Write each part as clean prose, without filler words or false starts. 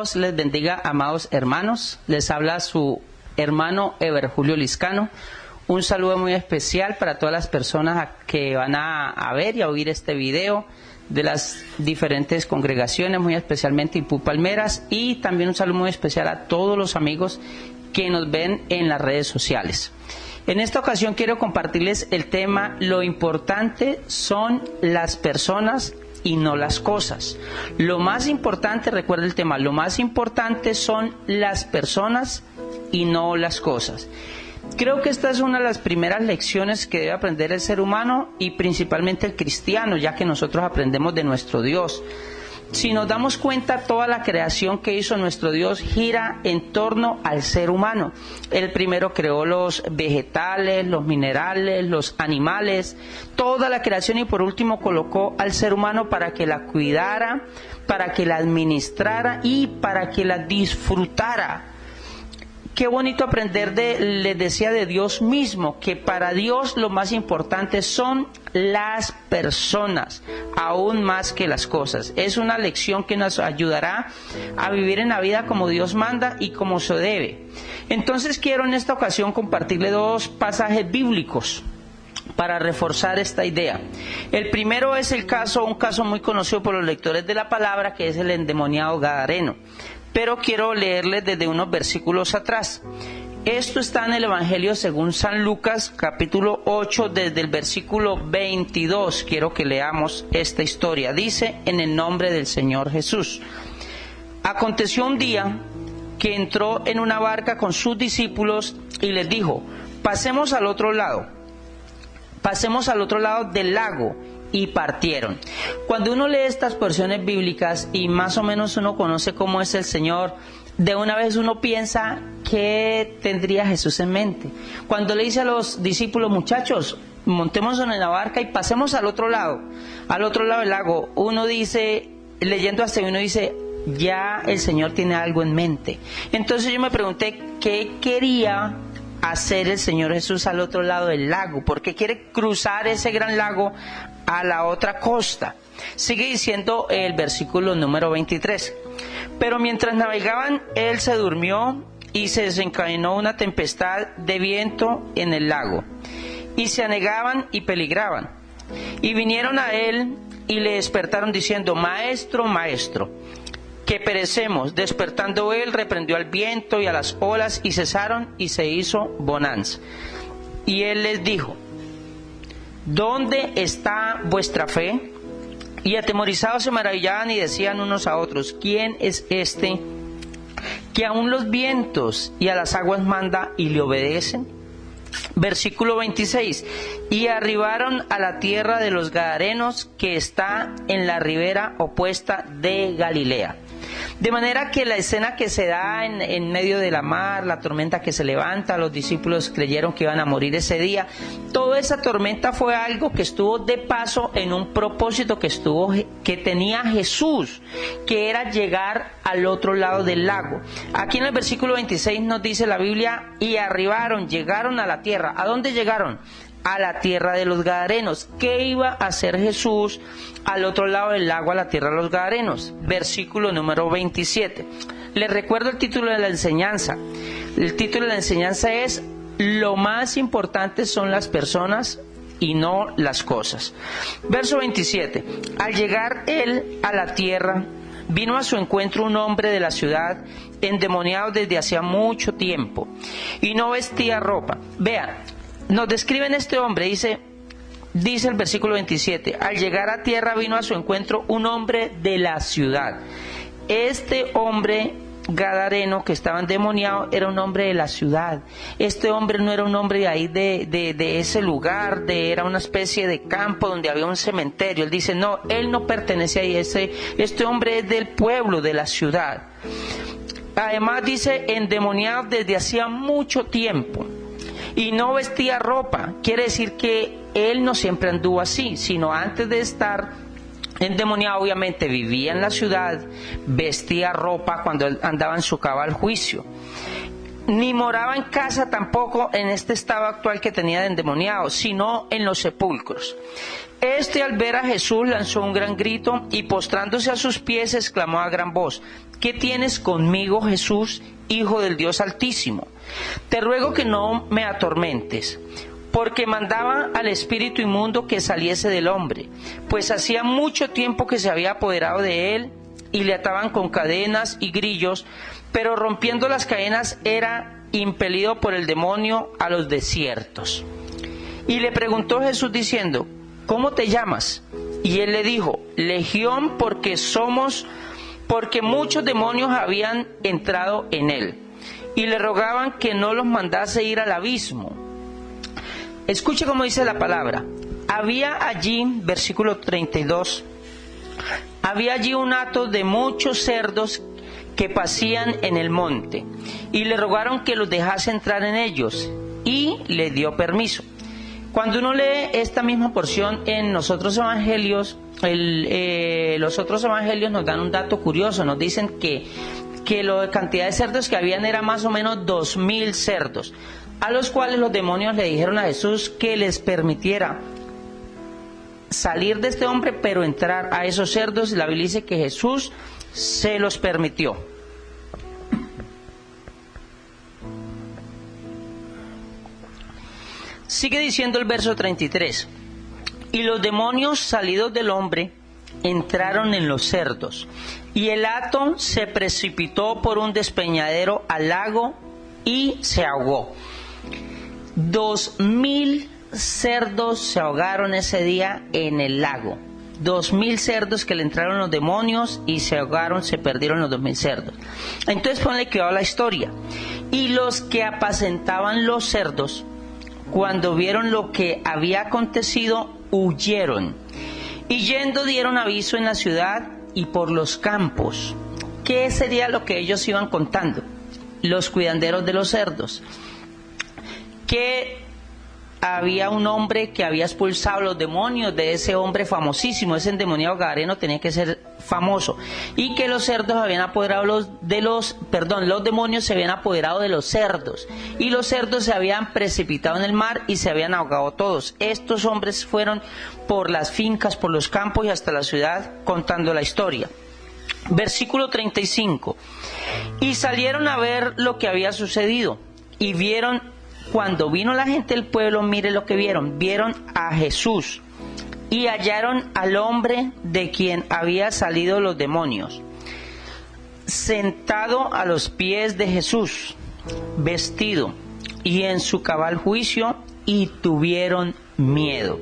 Dios les bendiga, amados hermanos. Les habla su hermano Ever Julio Liscano. Un saludo muy especial para todas las personas que van a ver y a oír este video de las diferentes congregaciones, muy especialmente IPU Palmeras, y también un saludo muy especial a todos los amigos que nos ven en las redes sociales. En esta ocasión quiero compartirles el tema: lo importante son las personas y no las cosas. Lo más importante, recuerda el tema, lo más importante son las personas y no las cosas. Creo que esta es una de las primeras lecciones que debe aprender el ser humano y principalmente el cristiano, ya que nosotros aprendemos de nuestro Dios. Si nos damos cuenta, toda la creación que hizo nuestro Dios gira en torno al ser humano. Él primero creó los vegetales, los minerales, los animales, toda la creación, y por último colocó al ser humano para que la cuidara, para que la administrara y para que la disfrutara. Qué bonito aprender les decía, de Dios mismo, que para Dios lo más importante son las personas, aún más que las cosas. Es una lección que nos ayudará a vivir en la vida como Dios manda y como se debe. Entonces quiero en esta ocasión compartirle dos pasajes bíblicos para reforzar esta idea. El primero es un caso muy conocido por los lectores de la palabra, que es el endemoniado gadareno. Pero quiero leerles desde unos versículos atrás. Esto está en el Evangelio según San Lucas, capítulo 8, desde el versículo 22. Quiero que leamos esta historia. Dice: en el nombre del Señor Jesús. Aconteció un día que entró en una barca con sus discípulos y les dijo: pasemos al otro lado del lago. Y partieron. Cuando uno lee estas porciones bíblicas y más o menos uno conoce cómo es el Señor, de una vez uno piensa qué tendría Jesús en mente. Cuando le dice a los discípulos: muchachos, montémonos en la barca y pasemos al otro lado del lago, uno dice, leyendo hasta ahí, uno dice, ya el Señor tiene algo en mente. Entonces yo me pregunté, ¿qué quería hacer el Señor Jesús al otro lado del lago? ¿Por qué quiere cruzar ese gran lago a la otra costa? Sigue diciendo el versículo número 23. Pero mientras navegaban, él se durmió y se desencadenó una tempestad de viento en el lago, y se anegaban y peligraban. Y vinieron a él y le despertaron diciendo: Maestro, Maestro, que perecemos. Despertando él, reprendió al viento y a las olas, y cesaron, y se hizo bonanza. Y él les dijo: ¿dónde está vuestra fe? Y atemorizados se maravillaban y decían unos a otros: ¿quién es este que aún los vientos y a las aguas manda y le obedecen? Versículo 26. Y arribaron a la tierra de los Gadarenos, que está en la ribera opuesta de Galilea. De manera que la escena que se da en medio de la mar, la tormenta que se levanta, los discípulos creyeron que iban a morir ese día. Toda esa tormenta fue algo que estuvo de paso en un propósito que tenía Jesús, que era llegar al otro lado del lago. Aquí en el versículo 26 nos dice la Biblia: y arribaron, llegaron a la tierra. ¿A dónde llegaron? A la tierra de los Gadarenos. ¿Qué iba a hacer Jesús al otro lado del lago, a la tierra de los Gadarenos? Versículo número 27. Les recuerdo el título de la enseñanza. El título de la enseñanza es: lo más importante son las personas y no las cosas. Verso 27. Al llegar él a la tierra, vino a su encuentro un hombre de la ciudad, endemoniado desde hacía mucho tiempo, y no vestía ropa. Vean, nos describen este hombre, dice el versículo 27, al llegar a tierra vino a su encuentro un hombre de la ciudad. Este hombre gadareno que estaba endemoniado era un hombre de la ciudad. Este hombre no era un hombre de ahí de ese lugar, era una especie de campo donde había un cementerio. Él dice, no, él no pertenece ahí, este hombre es del pueblo, de la ciudad. Además dice, endemoniado desde hacía mucho tiempo. Y no vestía ropa. Quiere decir que él no siempre anduvo así, sino antes de estar endemoniado, obviamente vivía en la ciudad, vestía ropa cuando él andaba en su cabal juicio. ni moraba en casa tampoco en este estado actual que tenía de endemoniado, sino en los sepulcros. Este, al ver a Jesús, lanzó un gran grito y postrándose a sus pies exclamó a gran voz: ¿Qué tienes conmigo, Jesús, Hijo del Dios Altísimo? Te ruego que no me atormentes, porque mandaba al espíritu inmundo que saliese del hombre, pues hacía mucho tiempo que se había apoderado de él y le ataban con cadenas y grillos, pero rompiendo las cadenas era impelido por el demonio a los desiertos. Y le preguntó Jesús diciendo: ¿Cómo te llamas? Y él le dijo: Legión, porque muchos demonios habían entrado en él, y le rogaban que no los mandase ir al abismo. Escuche cómo dice la palabra. Había allí, versículo 32, había allí un hato de muchos cerdos que pasían en el monte, y le rogaron que los dejase entrar en ellos, y le dio permiso. Cuando uno lee esta misma porción en los otros evangelios, los otros evangelios nos dan un dato curioso. Nos dicen que la cantidad de cerdos que habían era más o menos 2,000 cerdos, a los cuales los demonios le dijeron a Jesús que les permitiera salir de este hombre, pero entrar a esos cerdos. La Biblia dice que Jesús se los permitió. Sigue diciendo el verso 33. Y los demonios salidos del hombre entraron en los cerdos, y el hato se precipitó por un despeñadero al lago y se ahogó. 2,000 cerdos se ahogaron ese día en el lago. 2,000 cerdos que le entraron los demonios y se ahogaron, se perdieron los 2,000 cerdos. Entonces ponle que va la historia. Y los que apacentaban los cerdos, cuando vieron lo que había acontecido, huyeron, y yendo dieron aviso en la ciudad y por los campos. ¿Qué sería lo que ellos iban contando? Los cuidanderos de los cerdos, que había un hombre que había expulsado los demonios de ese hombre famosísimo, ese endemoniado gadareno tenía que ser famoso, y que los cerdos habían apoderado los demonios se habían apoderado de los cerdos, y los cerdos se habían precipitado en el mar y se habían ahogado todos. Estos hombres fueron por las fincas, por los campos y hasta la ciudad contando la historia. Versículo 35. Y salieron a ver lo que había sucedido, y vieron. Cuando vino la gente del pueblo, mire lo que vieron a Jesús, y hallaron al hombre de quien había salido los demonios, sentado a los pies de Jesús, vestido y en su cabal juicio, y tuvieron miedo.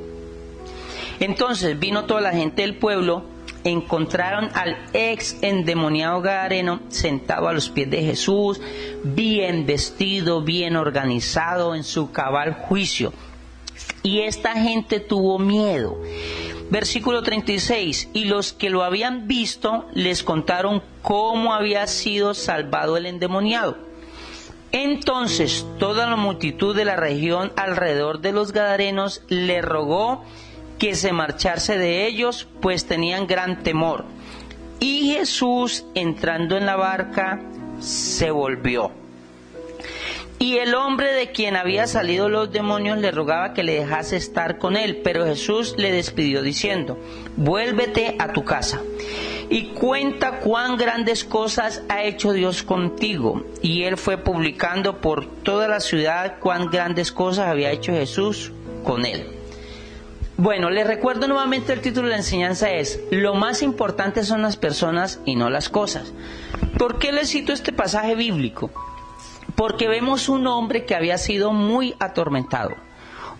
Entonces vino toda la gente del pueblo, encontraron al ex endemoniado gadareno sentado a los pies de Jesús, bien vestido, bien organizado, en su cabal juicio. Y esta gente tuvo miedo. Versículo 36. Y los que lo habían visto les contaron cómo había sido salvado el endemoniado. Entonces toda la multitud de la región alrededor de los gadarenos le rogó que se marchase de ellos, pues tenían gran temor. Y Jesús, entrando en la barca, se volvió. Y el hombre de quien había salido los demonios le rogaba que le dejase estar con él, pero Jesús le despidió diciendo: vuélvete a tu casa y cuenta cuán grandes cosas ha hecho Dios contigo. Y él fue publicando por toda la ciudad cuán grandes cosas había hecho Jesús con él. Bueno, les recuerdo nuevamente el título de la enseñanza es: lo más importante son las personas y no las cosas. ¿Por qué les cito este pasaje bíblico? Porque vemos un hombre que había sido muy atormentado.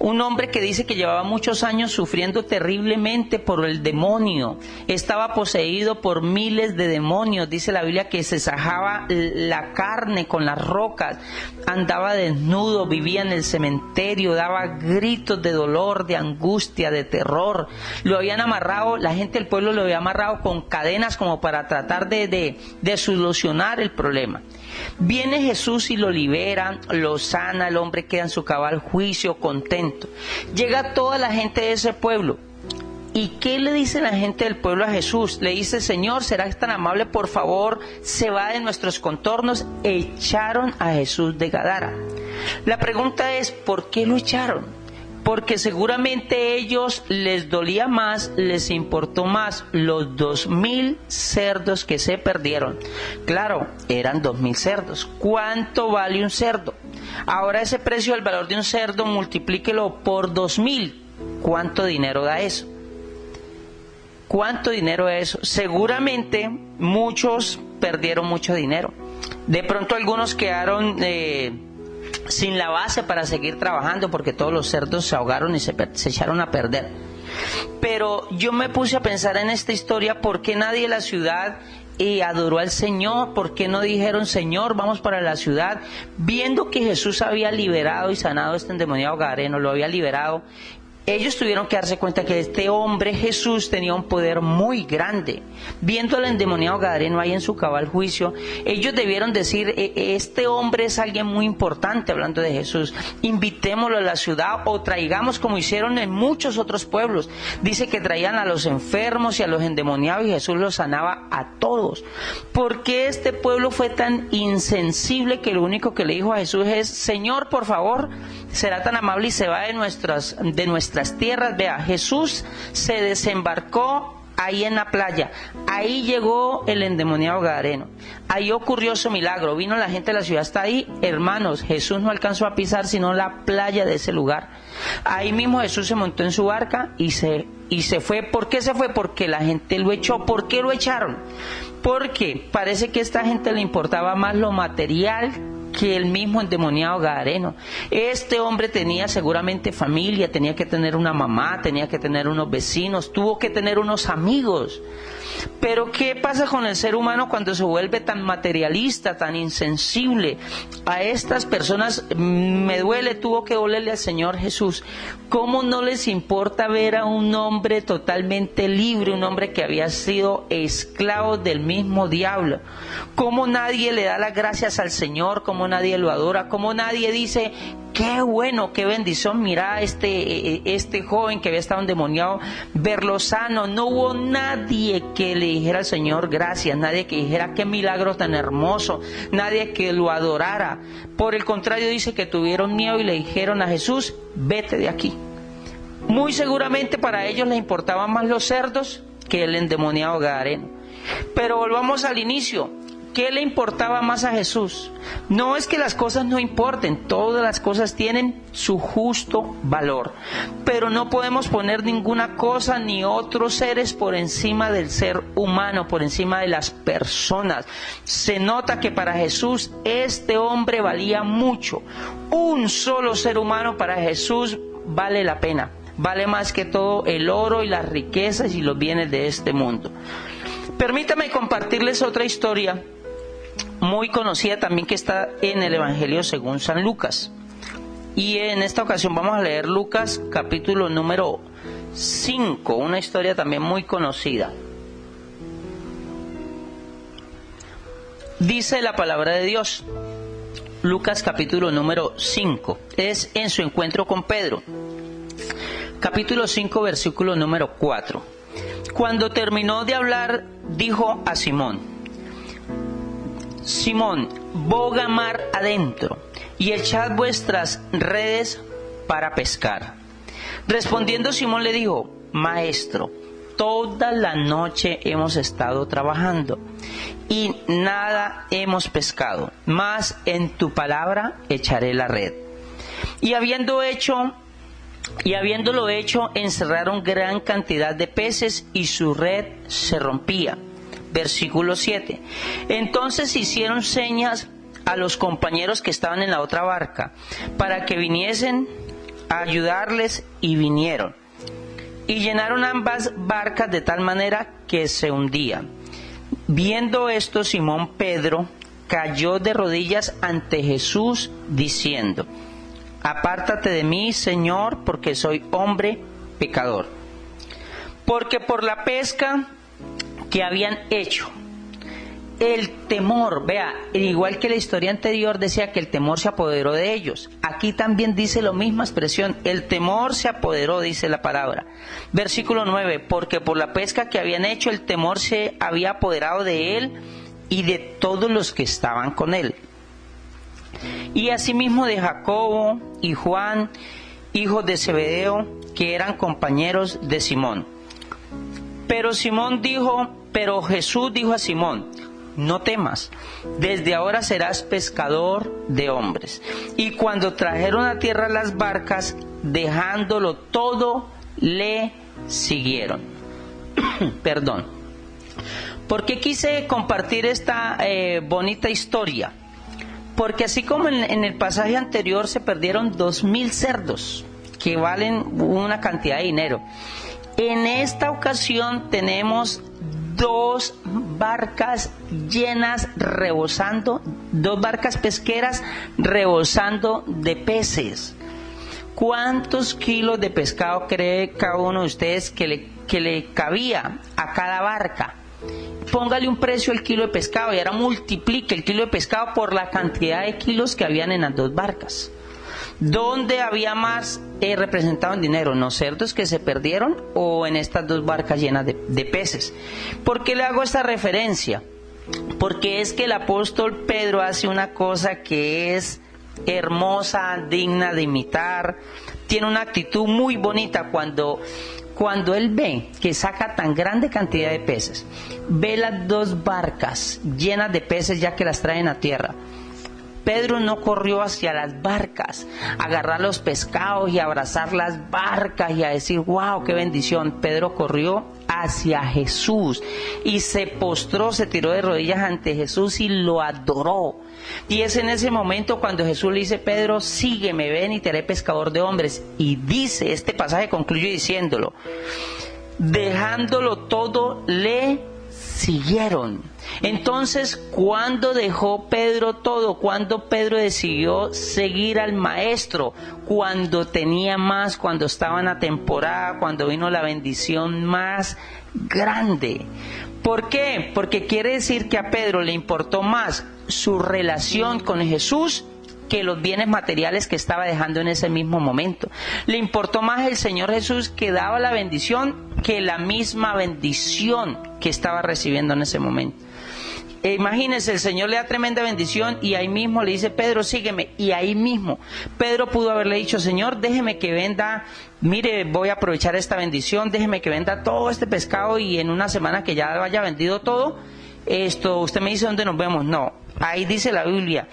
Un hombre que dice que llevaba muchos años sufriendo terriblemente por el demonio. Estaba poseído por miles de demonios. Dice la Biblia que se sajaba la carne con las rocas. Andaba desnudo, vivía en el cementerio, daba gritos de dolor, de angustia, de terror. Lo habían amarrado, la gente del pueblo lo había amarrado con cadenas como para tratar de solucionar el problema. Viene Jesús y lo libera, lo sana, el hombre queda en su cabal juicio, contento. Llega toda la gente de ese pueblo ¿Y qué le dice la gente del pueblo a Jesús? Le dice: Señor, ¿serás tan amable, por favor, se va de nuestros contornos? Echaron a Jesús de Gadara. La pregunta es, ¿por qué lo echaron? Porque seguramente ellos les dolía más, les importó más los 2.000 cerdos que se perdieron. Claro, eran 2.000 cerdos. ¿Cuánto vale un cerdo? Ahora ese precio, el valor de un cerdo, multiplíquelo por 2.000. ¿Cuánto dinero da eso? ¿Cuánto dinero es eso? Seguramente muchos perdieron mucho dinero. De pronto algunos quedaron sin la base para seguir trabajando, porque todos los cerdos se ahogaron y se echaron a perder. Pero yo me puse a pensar en esta historia: ¿por qué nadie en la ciudad adoró al Señor? ¿Por qué no dijeron: Señor, vamos para la ciudad? Viendo que Jesús había liberado y sanado a este endemoniado gadareno, lo había liberado. Ellos tuvieron que darse cuenta que este hombre Jesús tenía un poder muy grande. Viendo al endemoniado gadareno ahí en su cabal juicio, ellos debieron decir: este hombre es alguien muy importante, hablando de Jesús, invitémoslo a la ciudad, o traigamos, como hicieron en muchos otros pueblos. Dice que traían a los enfermos y a los endemoniados y Jesús los sanaba a todos. ¿Por qué este pueblo fue tan insensible que lo único que le dijo a Jesús es: Señor, por favor, será tan amable y se va de nuestras tierras? Vea, Jesús se desembarcó ahí en la playa, ahí llegó el endemoniado gadareno, ahí ocurrió su milagro, vino la gente de la ciudad hasta ahí. Hermanos, Jesús no alcanzó a pisar sino la playa de ese lugar. Ahí mismo Jesús se montó en su barca y se fue. ¿Por qué se fue? Porque la gente lo echó. ¿Por qué lo echaron? Porque parece que a esta gente le importaba más lo material que el mismo endemoniado gadareno. Este hombre tenía seguramente familia, tenía que tener una mamá, tenía que tener unos vecinos, tuvo que tener unos amigos. Pero ¿qué pasa con el ser humano cuando se vuelve tan materialista, tan insensible? A estas personas me duele, tuvo que dolerle al Señor Jesús. ¿Cómo no les importa ver a un hombre totalmente libre, un hombre que había sido esclavo del mismo diablo? ¿Cómo nadie le da las gracias al Señor? ¿Cómo nadie lo adora? ¿Cómo nadie dice: qué bueno, qué bendición, mira este joven que había estado endemoniado, verlo sano? No hubo nadie que le dijera al Señor gracias, nadie que dijera: qué milagro tan hermoso, nadie que lo adorara. Por el contrario, dice que tuvieron miedo y le dijeron a Jesús: vete de aquí. Muy seguramente para ellos les importaban más los cerdos que el endemoniado gadareno. Pero volvamos al inicio. ¿Qué le importaba más a Jesús? No es que las cosas no importen, todas las cosas tienen su justo valor, pero no podemos poner ninguna cosa ni otros seres por encima del ser humano, por encima de las personas. Se nota que para Jesús este hombre valía mucho. Un solo ser humano para Jesús vale la pena, vale más que todo el oro y las riquezas y los bienes de este mundo. Permítame compartirles otra historia muy conocida también, que está en el Evangelio según San Lucas. Y en esta ocasión vamos a leer Lucas capítulo número 5, una historia también muy conocida. Dice la palabra de Dios, Lucas capítulo número 5, es en su encuentro con Pedro. Capítulo 5, versículo número 4. Cuando terminó de hablar, dijo a Simón: Simón, boga mar adentro y echad vuestras redes para pescar. Respondiendo Simón le dijo: Maestro, toda la noche hemos estado trabajando y nada hemos pescado, mas en tu palabra echaré la red. Y habiéndolo hecho, encerraron gran cantidad de peces y su red se rompía. Versículo 7. Entonces hicieron señas a los compañeros que estaban en la otra barca para que viniesen a ayudarles, y vinieron. Y llenaron ambas barcas de tal manera que se hundían. Viendo esto, Simón Pedro cayó de rodillas ante Jesús diciendo: Apártate de mí, Señor, porque soy hombre pecador. Porque por la pesca que habían hecho, El temor, vea, igual que la historia anterior decía que el temor se apoderó de ellos. Aquí también dice la misma expresión, el temor se apoderó, dice la palabra. Versículo 9, porque por la pesca que habían hecho, el temor se había apoderado de él y de todos los que estaban con él. Y asimismo de Jacobo y Juan, hijos de Zebedeo, que eran compañeros de Simón. Pero Jesús dijo a Simón, no temas, desde ahora serás pescador de hombres. Y cuando trajeron a tierra las barcas, dejándolo todo, le siguieron. Perdón. ¿Por qué quise compartir esta bonita historia? Porque así como en el pasaje anterior se perdieron 2.000 cerdos, que valen una cantidad de dinero, en esta ocasión tenemos 2 barcas llenas, rebosando, 2 barcas pesqueras rebosando de peces. ¿Cuántos kilos de pescado cree cada uno de ustedes que le cabía a cada barca? Póngale un precio al kilo de pescado y ahora multiplique el kilo de pescado por la cantidad de kilos que habían en las 2 barcas. ¿Dónde había más representado en dinero? ¿En los cerdos que se perdieron o en estas 2 barcas llenas de peces? ¿Por qué le hago esta referencia? Porque es que el apóstol Pedro hace una cosa que es hermosa, digna de imitar. Tiene una actitud muy bonita cuando él ve que saca tan grande cantidad de peces, ve las 2 barcas llenas de peces ya que las traen a tierra. Pedro no corrió hacia las barcas a agarrar los pescados y a abrazar las barcas y a decir, wow, qué bendición. Pedro corrió hacia Jesús y se postró, se tiró de rodillas ante Jesús y lo adoró. Y es en ese momento cuando Jesús le dice, Pedro, sígueme, ven y te haré pescador de hombres. Y dice, este pasaje concluye diciéndolo, dejándolo todo, le siguieron. Entonces, ¿cuándo dejó Pedro todo? ¿Cuándo Pedro decidió seguir al maestro? Cuando tenía más, cuando estaba en la temporada, cuando vino la bendición más grande. ¿Por qué? Porque quiere decir que a Pedro le importó más su relación con Jesús que los bienes materiales que estaba dejando en ese mismo momento. Le importó más el Señor Jesús que daba la bendición que la misma bendición que estaba recibiendo en ese momento. Imagínense, el Señor le da tremenda bendición y ahí mismo le dice, Pedro, sígueme. Y ahí mismo Pedro pudo haberle dicho, Señor, déjeme que venda, mire, voy a aprovechar esta bendición, déjeme que venda todo este pescado y en una semana que ya haya vendido todo, usted me dice dónde nos vemos. No, ahí dice la Biblia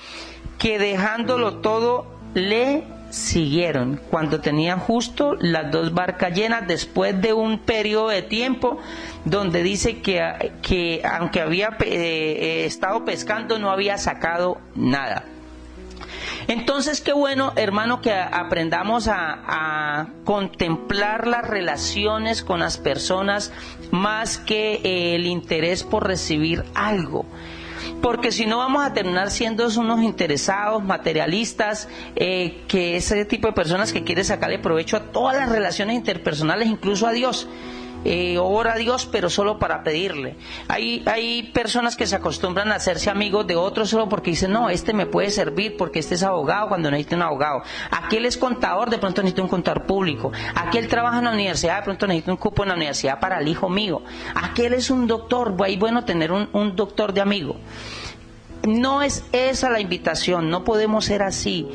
que dejándolo todo le siguieron cuando tenían justo las 2 barcas llenas, después de un periodo de tiempo donde dice que aunque había estado pescando no había sacado nada. Entonces, qué bueno, hermano, que aprendamos a contemplar las relaciones con las personas más que el interés por recibir algo. Porque si no vamos a terminar siendo unos interesados, materialistas, que ese tipo de personas que quiere sacarle provecho a todas las relaciones interpersonales, incluso a Dios. Ora a Dios, pero solo para pedirle. Hay personas que se acostumbran a hacerse amigos de otros solo porque dicen, no, este me puede servir porque este es abogado cuando necesita un abogado. Aquel es contador, de pronto necesita un contador público. Aquel trabaja en la universidad, de pronto necesita un cupo en la universidad para el hijo mío. Aquel es un doctor, es bueno tener un doctor de amigo. No es esa la invitación, no podemos ser así.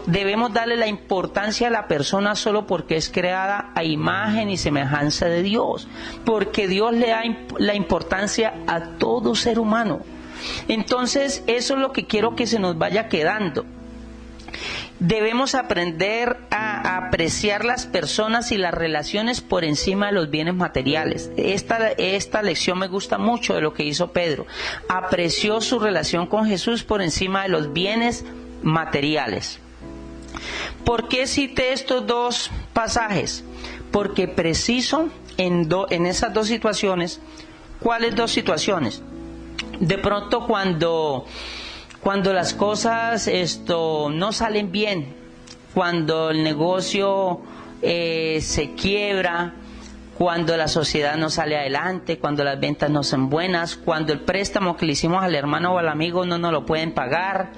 Debemos darle la importancia a la persona solo porque es creada a imagen y semejanza de Dios, porque Dios le da la importancia a todo ser humano. Entonces, eso es lo que quiero que se nos vaya quedando. Debemos aprender a apreciar las personas y las relaciones por encima de los bienes materiales. Esta lección me gusta mucho de lo que hizo Pedro. Apreció su relación con Jesús por encima de los bienes materiales. ¿Por qué cité estos 2 pasajes? Porque preciso en esas 2 situaciones. ¿Cuáles 2 situaciones? De pronto cuando las cosas no salen bien, cuando el negocio se quiebra, cuando la sociedad no sale adelante, cuando las ventas no son buenas, cuando el préstamo que le hicimos al hermano o al amigo no nos lo pueden pagar,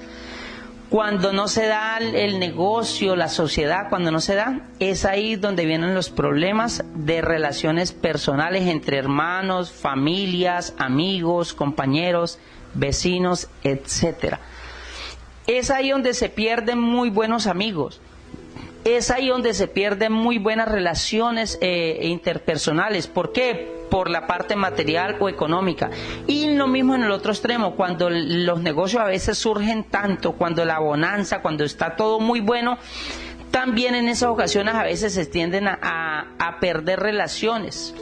cuando no se da el negocio, la sociedad, cuando no se da, es ahí donde vienen los problemas de relaciones personales entre hermanos, familias, amigos, compañeros, vecinos, etcétera. Es ahí donde se pierden muy buenos amigos. Es ahí donde se pierden muy buenas relaciones interpersonales. ¿Por qué? Por la parte material o económica. Y lo mismo en el otro extremo, cuando los negocios a veces surgen tanto, cuando la bonanza, cuando está todo muy bueno, también en esas ocasiones a veces se tienden a perder relaciones.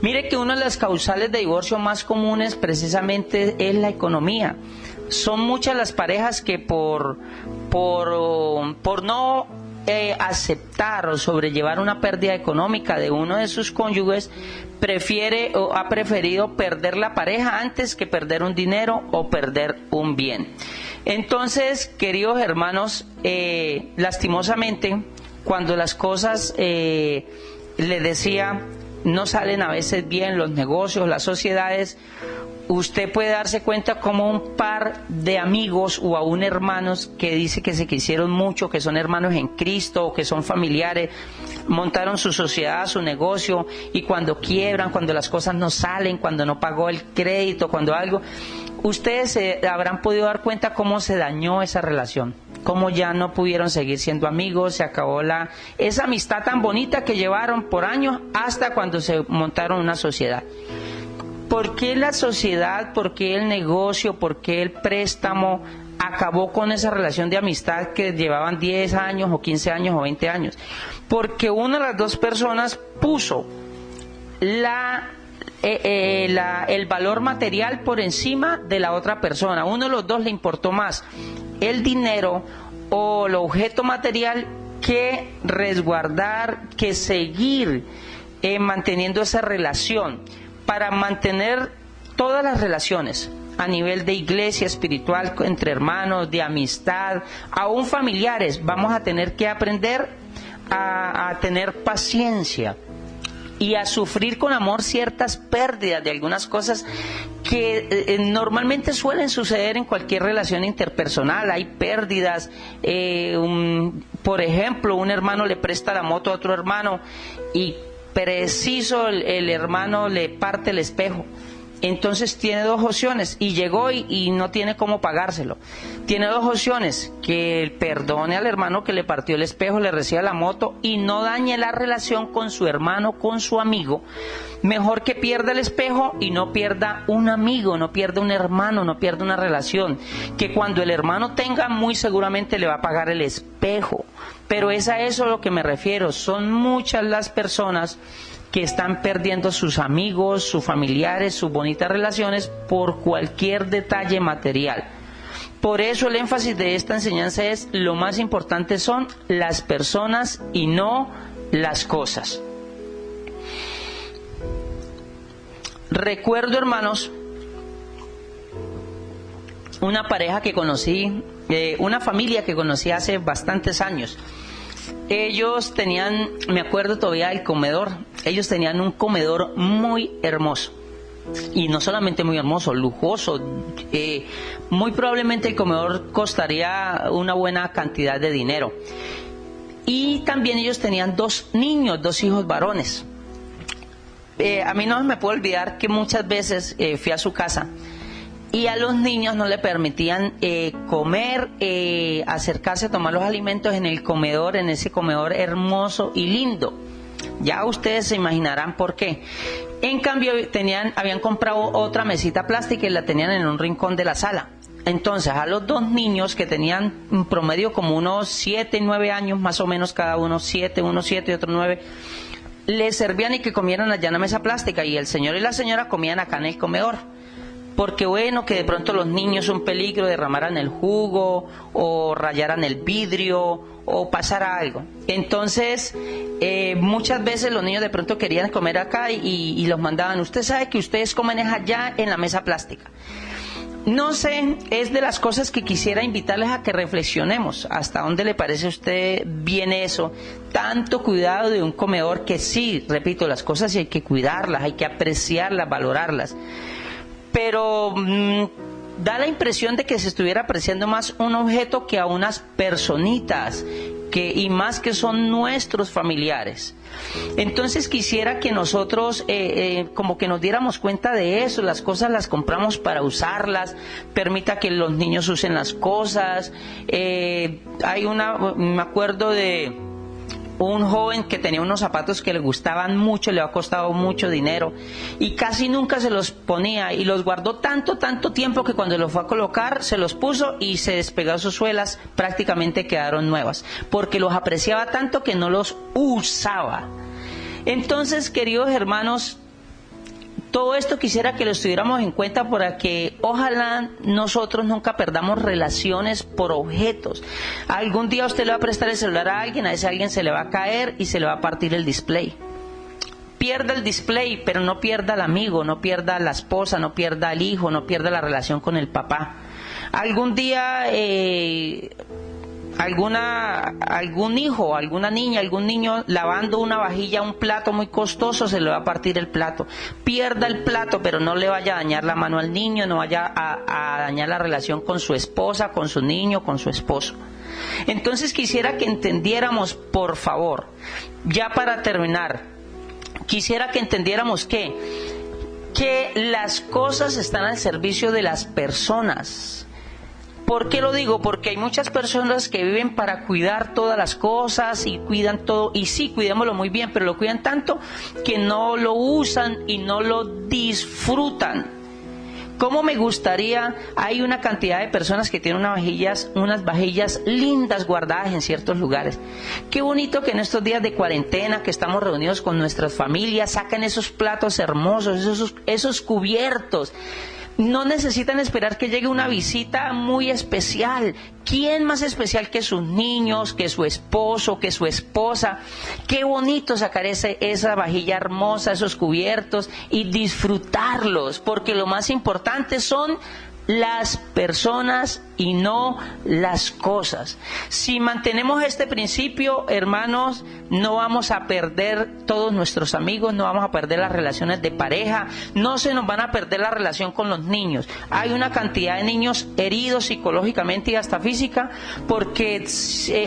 Mire que una de las causales de divorcio más comunes precisamente es la economía. Son muchas las parejas que por no aceptar o sobrellevar una pérdida económica de uno de sus cónyuges, prefiere o ha preferido perder la pareja antes que perder un dinero o perder un bien. Entonces, queridos hermanos, lastimosamente, cuando las cosas, les decía, no salen a veces bien, los negocios, las sociedades, usted puede darse cuenta como un par de amigos o aún hermanos que dice que se quisieron mucho, que son hermanos en Cristo, que son familiares, montaron su sociedad, su negocio, y cuando quiebran, cuando las cosas no salen, cuando no pagó el crédito, cuando algo, ustedes se habrán podido dar cuenta cómo se dañó esa relación, cómo ya no pudieron seguir siendo amigos, se acabó esa amistad tan bonita que llevaron por años hasta cuando se montaron una sociedad. ¿Por qué la sociedad, por qué el negocio, por qué el préstamo acabó con esa relación de amistad que llevaban 10 años o 15 años o 20 años? Porque una de las dos personas puso el valor material por encima de la otra persona. Uno de los dos le importó más el dinero o el objeto material que resguardar, que seguir manteniendo esa relación. Para mantener todas las relaciones a nivel de iglesia espiritual, entre hermanos, de amistad, aún familiares, vamos a tener que aprender a tener paciencia y a sufrir con amor ciertas pérdidas de algunas cosas que normalmente suelen suceder en cualquier relación interpersonal. Hay pérdidas, por ejemplo, un hermano le presta la moto a otro hermano y preciso el hermano le parte el espejo. Entonces tiene dos opciones y llegó y no tiene cómo pagárselo. Tiene dos opciones: que perdone al hermano que le partió el espejo, le reciba la moto y no dañe la relación con su hermano, con su amigo. Mejor que pierda el espejo y no pierda un amigo, no pierda un hermano, no pierda una relación. Que cuando el hermano tenga, muy seguramente le va a pagar el espejo. Pero es a eso a lo que me refiero. Son muchas las personas que están perdiendo sus amigos, sus familiares, sus bonitas relaciones por cualquier detalle material. Por eso el énfasis de esta enseñanza es: lo más importante son las personas y no las cosas. Recuerdo, hermanos, una pareja que conocí, una familia que conocí hace bastantes años. Ellos tenían, me acuerdo todavía del comedor, ellos tenían un comedor muy hermoso. Y no solamente muy hermoso, lujoso. Muy probablemente el comedor costaría una buena cantidad de dinero. Y también ellos tenían dos niños, dos hijos varones. A mí no me puedo olvidar que muchas veces fui a su casa y a los niños no le permitían comer, acercarse a tomar los alimentos en el comedor, en ese comedor hermoso y lindo. Ya ustedes se imaginarán por qué. En cambio habían comprado otra mesita plástica y la tenían en un rincón de la sala. Entonces a los dos niños, que tenían un promedio como unos 7 y 9 años más o menos cada uno, uno 7 y otro 9, les servían y que comieran allá en la mesa plástica, y el señor y la señora comían acá en el comedor. Porque bueno, que de pronto los niños un peligro, derramaran el jugo o rayaran el vidrio o pasara algo. Entonces muchas veces los niños de pronto querían comer acá y los mandaban: usted sabe que ustedes comen allá en la mesa plástica. No sé, es de las cosas que quisiera invitarles a que reflexionemos. ¿Hasta dónde le parece a usted bien eso? Tanto cuidado de un comedor que sí, repito, las cosas sí hay que cuidarlas, hay que apreciarlas, valorarlas. Pero da la impresión de que se estuviera apreciando más un objeto que a unas personitas, y más que son nuestros familiares. Entonces quisiera que nosotros como que nos diéramos cuenta de eso. Las cosas las compramos para usarlas, permita que los niños usen las cosas. Me acuerdo de un joven que tenía unos zapatos que le gustaban mucho, le ha costado mucho dinero y casi nunca se los ponía y los guardó tanto tiempo que cuando los fue a colocar se los puso y se despegó sus suelas, prácticamente quedaron nuevas, porque los apreciaba tanto que no los usaba. Entonces, queridos hermanos, todo esto quisiera que lo estuviéramos en cuenta para que ojalá nosotros nunca perdamos relaciones por objetos. Algún día usted le va a prestar el celular a ese alguien se le va a caer y se le va a partir el display. Pierda el display, pero no pierda al amigo, no pierda a la esposa, no pierda al hijo, no pierda la relación con el papá. Algún día algún hijo, alguna niña, algún niño lavando una vajilla, un plato muy costoso, se le va a partir el plato. Pierda el plato, pero no le vaya a dañar la mano al niño, no vaya a dañar la relación con su esposa, con su niño, con su esposo. Entonces quisiera que entendiéramos, por favor, ya para terminar, quisiera que entendiéramos que las cosas están al servicio de las personas. ¿Por qué lo digo? Porque hay muchas personas que viven para cuidar todas las cosas y cuidan todo, y sí, cuidémoslo muy bien, pero lo cuidan tanto que no lo usan y no lo disfrutan. ¿Cómo me gustaría? Hay una cantidad de personas que tienen unas vajillas lindas guardadas en ciertos lugares. Qué bonito que en estos días de cuarentena, que estamos reunidos con nuestras familias, saquen esos platos hermosos, esos cubiertos. No necesitan esperar que llegue una visita muy especial. ¿Quién más especial que sus niños, que su esposo, que su esposa? Qué bonito sacar esa vajilla hermosa, esos cubiertos y disfrutarlos, porque lo más importante son las personas y no las cosas. Si mantenemos este principio, hermanos, no vamos a perder todos nuestros amigos, no vamos a perder las relaciones de pareja, no se nos van a perder la relación con los niños. Hay una cantidad de niños heridos psicológicamente y hasta física porque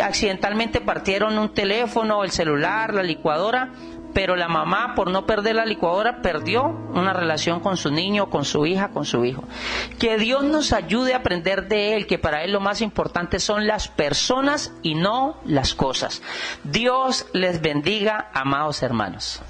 accidentalmente partieron un teléfono, el celular, la licuadora, pero la mamá, por no perder la licuadora, perdió una relación con su niño, con su hija, con su hijo. Que Dios nos ayude a aprender de Él, que para Él lo más importante son las personas y no las cosas. Dios les bendiga, amados hermanos.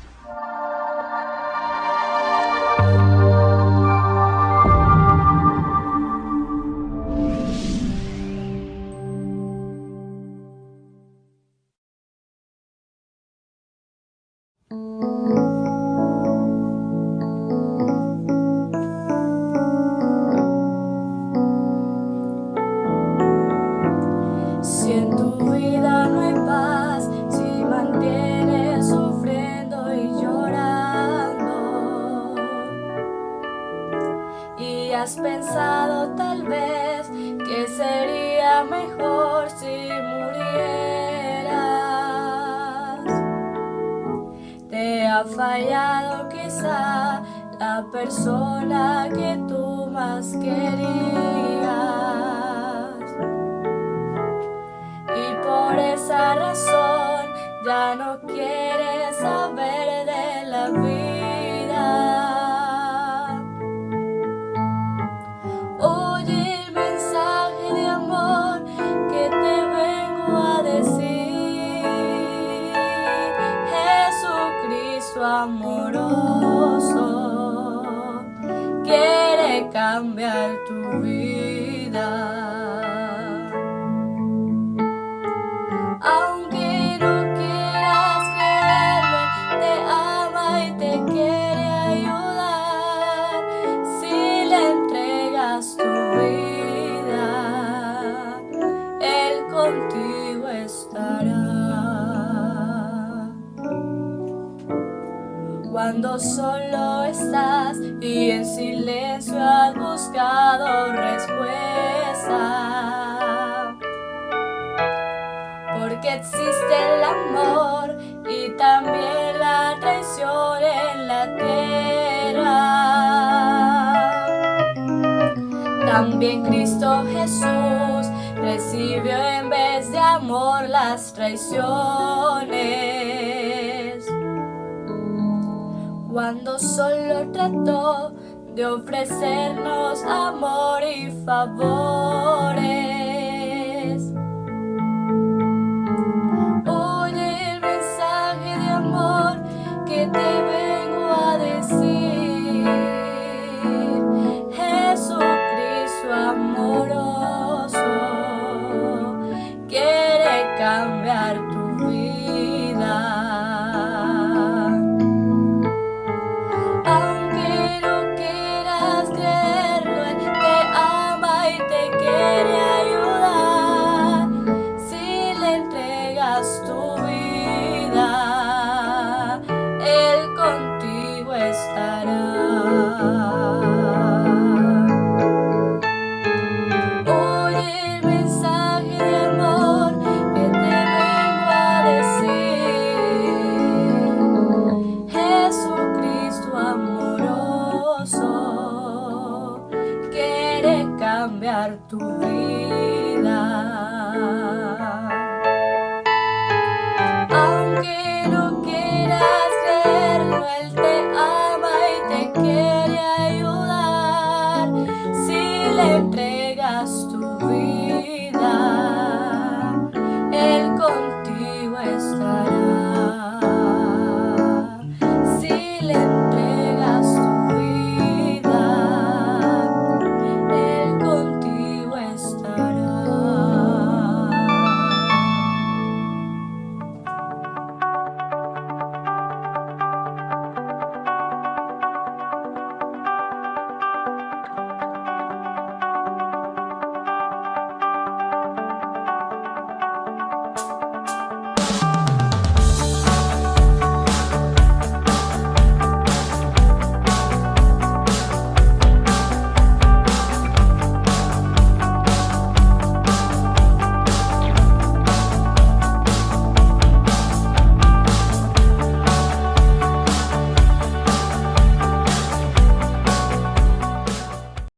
Si en tu vida no hay paz, si mantienes sufriendo y llorando, y has pensado tal vez que sería mejor si murieras, te ha fallado quizá la persona que tú más querías. Por esa razón ya no quieres saber de la vida. Oye el mensaje de amor que te vengo a decir. Jesucristo amoroso quiere cambiar tu vida. Aunque no quieras creerlo, te ama y te quiere ayudar. Si le entregas tu vida, Él contigo estará. Cuando solo estás y en silencio has buscado buscado respuesta, porque existe el amor y también la traición en la tierra. También Cristo Jesús recibió en vez de amor las traiciones, cuando solo trató de ofrecernos amor y favores. Oye el mensaje de amor que te vengo a decir. Jesucristo amoroso quiere cambiar tu